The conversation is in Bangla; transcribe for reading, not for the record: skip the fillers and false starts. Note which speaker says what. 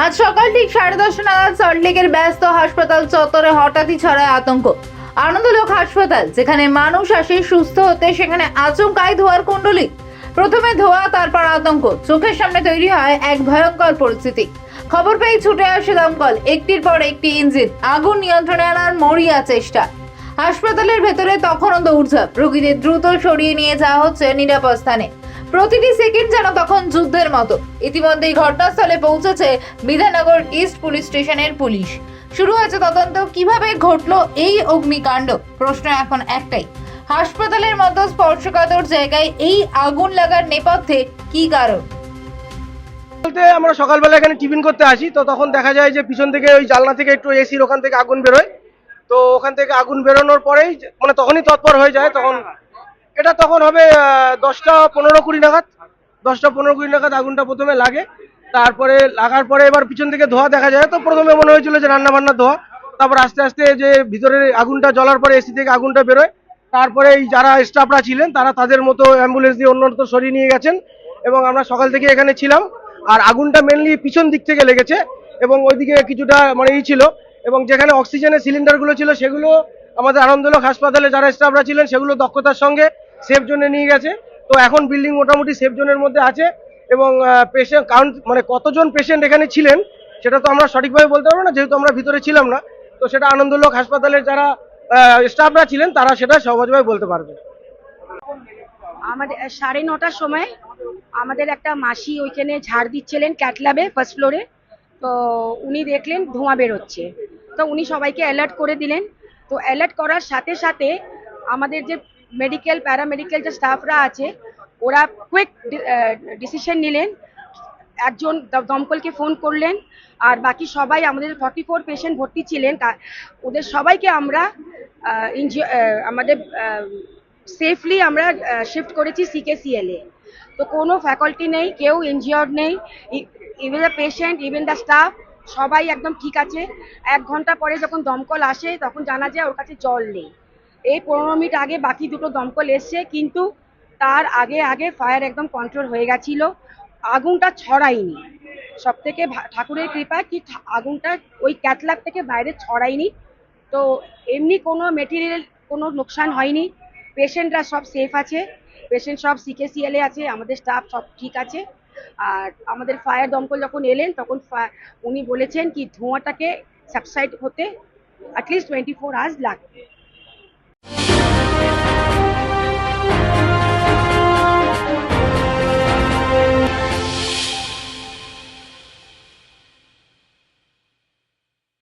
Speaker 1: আজ সকাল ঠিক 10:30 নাগাদ সল্টলেকের ব্যস্ত হাসপাতাল চত্বরে হঠাৎই ছড়ায় আতঙ্ক। আনন্দলোক হাসপাতাল, যেখানে মানুষ আসে সুস্থ হতে, সেখানে আচমকাই ধোঁয়ার কুণ্ডলী। প্রথমে ধোঁয়া, তারপর আতঙ্ক। চোখের সামনে তৈরি হয় এক ভয়ঙ্কর পরিস্থিতি। খবর পেয়ে ছুটে আসে দমকল, একটির পর একটি ইঞ্জিন। আগুন নিয়ন্ত্রণে আনার মরিয়া চেষ্টা। হাসপাতালের ভেতরে তখনও দৌড়ঝাঁপ। রোগীদের দ্রুত সরিয়ে নিয়ে যাওয়া হচ্ছে নিরাপদ স্থানে। প্রতিটি সেকেন্ড যেন তখন যুদ্ধের মতো। ইতিমধ্যেই ঘটনাস্থলে পৌঁছেছে বিধাননগর ইস্ট পুলিশ স্টেশনের পুলিশ। শুরু হয়েছে তদন্ত। কিভাবে ঘটলো এই অগ্নিকাণ্ড? প্রশ্ন এখন একটাই, হাসপাতালের মতো স্পর্শকাতর জায়গায় এই আগুন লাগার নেপথ্যে কি কারণ?
Speaker 2: বলতে আমরা সকালবেলা এখানে টিফিন করতে আসি, তো তখন দেখা যায় যে পিছন থেকে ওই জানলা থেকে একটু এসির ওখান থেকে আগুন বেরোয়। তো ওখান থেকে আগুন বেরোনোর পরেই মানে তখনই তৎপর হয়ে যায়। তখন হবে 10টা 15-20 নাগাদ। 10টা 15-20 নাগাদ আগুনটা প্রথমে লাগে। তারপরে লাগার পরে এবার পিছন থেকে ধোঁয়া দেখা যায়। তো প্রথমে মনে হয়েছিল যে রান্না বান্নার ধোঁয়া। তারপর আস্তে আস্তে যে ভিতরে আগুনটা জ্বলার পরে এসি থেকে আগুনটা বেরোয়। তারপরে এই যারা স্টাফরা ছিলেন তারা তাদের মতো অ্যাম্বুলেন্স দিয়ে অন্যত্র সরিয়ে নিয়ে গেছেন, এবং আমরা সকাল থেকে এখানে ছিলাম। আর আগুনটা মেনলি পিছন দিক থেকে লেগেছে, এবং ওইদিকে কিছুটা মানে ছিল, এবং যেখানে অক্সিজেনের সিলিন্ডারগুলো ছিল সেগুলো আমাদের আনন্দলোক হাসপাতালে যারা স্টাফরা ছিলেন সেগুলো দক্ষতার সঙ্গে সেফ জোনে নিয়ে গেছে। তো এখন বিল্ডিং মোটামুটি সেফ জোনের মধ্যে আছে, এবং পেশেন্ট কাউন্ট মানে কতজন পেশেন্ট এখানে ছিলেন সেটা তো আমরা সঠিকভাবে বলতে পারবো না, যেহেতু আমরা ভিতরে ছিলাম না। তো সেটা আনন্দলোক হাসপাতালের যারা স্টাফরা ছিলেন তারা সেটা সহজভাবে বলতে পারবে।
Speaker 3: আমাদের 9:30টার সময় আমাদের একটা মাসি ওইখানে ঝাড় দিচ্ছিলেন ক্যাটল্যাবে ফার্স্ট ফ্লোরে। তো উনি দেখলেন ধোঁয়া বেরোচ্ছে, তো উনি সবাইকে অ্যালার্ট করে দিলেন। তো অ্যালার্ট করার সাথে সাথে আমাদের যে মেডিকেল প্যারামেডিকেল যে স্টাফরা আছে ওরা কুইক ডিসিশন নিলেন। একজন দমকলকে ফোন করলেন, আর বাকি সবাই আমাদের 44 পেশেন্ট ভর্তি ছিলেন, ওদের সবাইকে আমরা আমাদের সেফলি আমরা শিফট করেছি CKCL এ। তো কোনো ফ্যাকাল্টি নেই, কেউ ইনজিওর্ড নেই, even the patient, even the staff, সবাই একদম ঠিক আছে। 1 ঘন্টা পরে যখন দমকল আসে তখন জানা যায় ওর কাছে জল নেই। এই 15 মিনিট আগে বাকি দুটো দমকল এসছে, কিন্তু তার আগে আগে ফায়ার একদম কন্ট্রোল হয়ে গেছিল, আগুনটা ছড়ায়নি। সব থেকে ঠাকুরের কৃপা কি আগুনটা ওই ক্যাটল্যাব থেকে বাইরে ছড়ায়নি। তো এমনি কোনো মেটেরিয়াল কোনো লোকসান হয়নি, পেশেন্টরা সব সেফ আছে, পেশেন্ট সব CKCL এ আছে, আমাদের স্টাফ সব ঠিক আছে। আর আমাদের ফায়ার দমকল যখন এলেন তখন উনি বলেছেন কি ধোঁয়াটাকে সাবসাইড হতে অ্যাটলিস্ট 24 আওয়ার্স লাগবে।